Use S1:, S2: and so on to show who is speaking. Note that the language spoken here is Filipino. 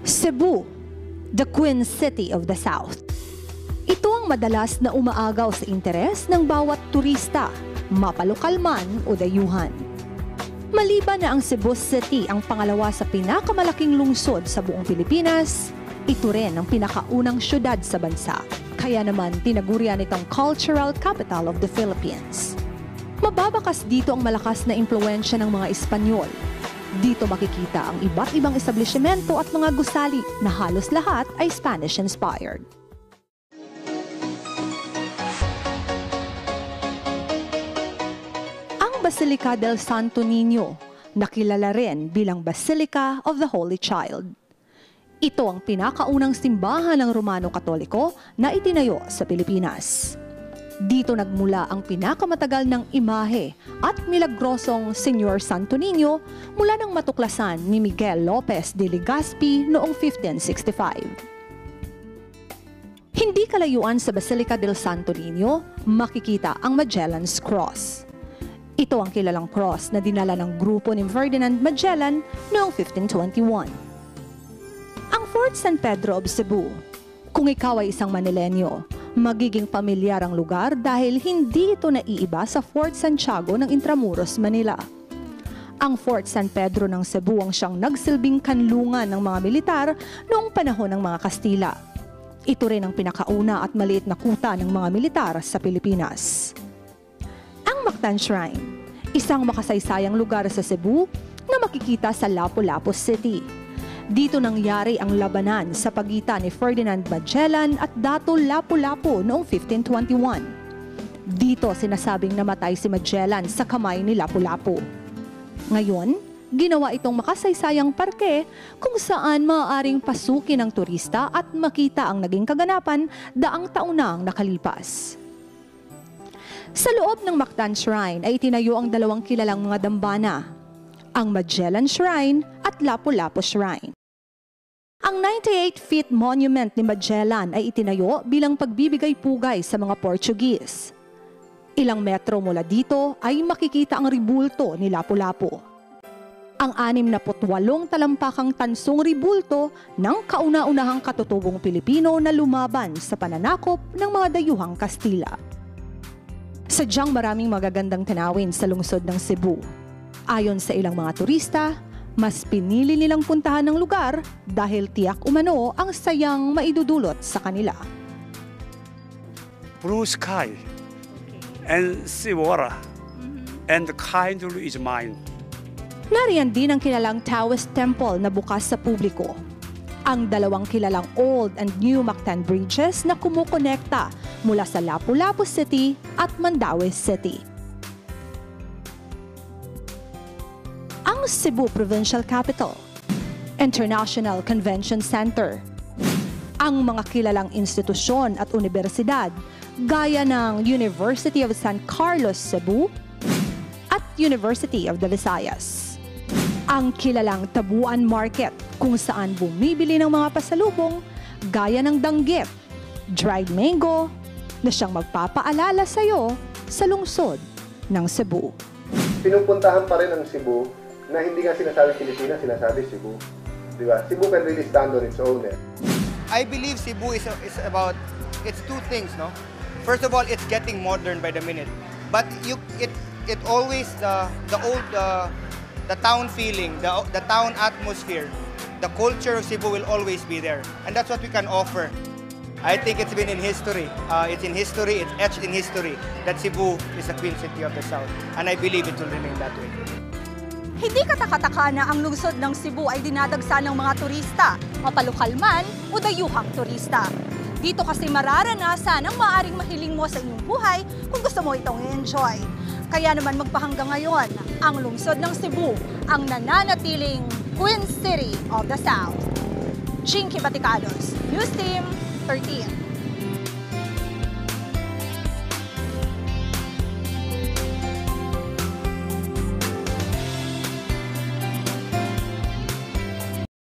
S1: Cebu, the Queen City of the South. Ito ang madalas na umaagaw sa interes ng bawat turista, mapalokal man o dayuhan. Maliban na ang Cebu City ang pangalawa sa pinakamalaking lungsod sa buong Pilipinas, ito rin ang pinakaunang syudad sa bansa. Kaya naman tinagurian itong cultural capital of the Philippines. Mababakas dito ang malakas na impluwensya ng mga Espanyol. Dito makikita ang iba't ibang establishmento at mga gusali na halos lahat ay Spanish-inspired. Ang Basilica del Santo Niño, nakilala rin bilang Basilica of the Holy Child. Ito ang pinakaunang simbahan ng Romano-Katoliko na itinayo sa Pilipinas. Dito nagmula ang pinakamatagal ng imahe at milagrosong Señor Santo Niño mula ng matuklasan ni Miguel Lopez de Legazpi noong 1565. Hindi kalayuan sa Basilica del Santo Niño, makikita ang Magellan's Cross. Ito ang kilalang cross na dinala ng grupo ni Ferdinand Magellan noong 1521. Ang Fort San Pedro of Cebu, kung ikaw ay isang Manilenyo, magiging pamilyar ang lugar dahil hindi ito naiiba sa Fort Santiago ng Intramuros, Manila. Ang Fort San Pedro ng Cebu ang siyang nagsilbing kanlungan ng mga militar noong panahon ng mga Kastila. Ito rin ang pinakauna at maliit na kuta ng mga militar sa Pilipinas. Ang Mactan Shrine, isang makasaysayang lugar sa Cebu na makikita sa Lapu-Lapu City. Dito nangyari ang labanan sa pagitan ni Ferdinand Magellan at Dato Lapu-Lapu noong 1521. Dito sinasabing namatay si Magellan sa kamay ni Lapu-Lapu. Ngayon, ginawa itong makasaysayang parke kung saan maaaring pasukin ng turista at makita ang naging kaganapan daang taon na ang nakalipas. Sa loob ng Mactan Shrine ay itinayo ang dalawang kilalang mga dambana, ang Magellan Shrine at Lapu-Lapu Shrine. Ang 98-feet monument ni Magellan ay itinayo bilang pagbibigay-pugay sa mga Portuguese. Ilang metro mula dito ay makikita ang ribulto ni Lapu-Lapu. Ang 68 talampakang tansong ribulto ng kauna-unahang katutubong Pilipino na lumaban sa pananakop ng mga dayuhang Kastila. Sadyang maraming magagandang tanawin sa lungsod ng Cebu. Ayon sa ilang mga turista, mas pinili nilang puntahan ng lugar dahil tiyak umano ang sayang maidudulot sa kanila.
S2: Blue sky and sea water and kindly is mine.
S1: Nariyan din ang kilalang Taoist Temple na bukas sa publiko. Ang dalawang kilalang Old and New Mactan Bridges na kumukonekta mula sa Lapu-Lapu City at Mandaue City. Ang Cebu Provincial Capital, International Convention Center, ang mga kilalang institusyon at universidad gaya ng University of San Carlos, Cebu at University of the Visayas. Ang kilalang Tabuan Market kung saan bumibili ng mga pasalubong gaya ng danggit, dried mango na siyang magpapaalala sa iyo sa lungsod ng Cebu.
S3: Pinupuntahan pa rin ang Cebu na hindi nga sinasabi Pilipinas, sinasabi Cebu. Diba? Cebu can really stand on its own.
S4: I believe Cebu is about, it's two things, no? First of all, it's getting modern by the minute. But it always, the old, the town feeling, the town atmosphere, the culture of Cebu will always be there. And that's what we can offer. I think it's been in history. It's in history, it's etched in history that Cebu is the Queen City of the South. And I believe it will remain that way.
S5: Hindi katakataka na ang lungsod ng Cebu ay dinadagsa ng mga turista, mapalokal man o dayuhang turista. Dito kasi mararanasan ang maaaring mahiling mo sa inyong buhay kung gusto mo itong i-enjoy. Kaya naman magpahanggang ngayon, ang lungsod ng Cebu ang nananatiling Queen City of the South. Chinky Baticalos, News Team 13.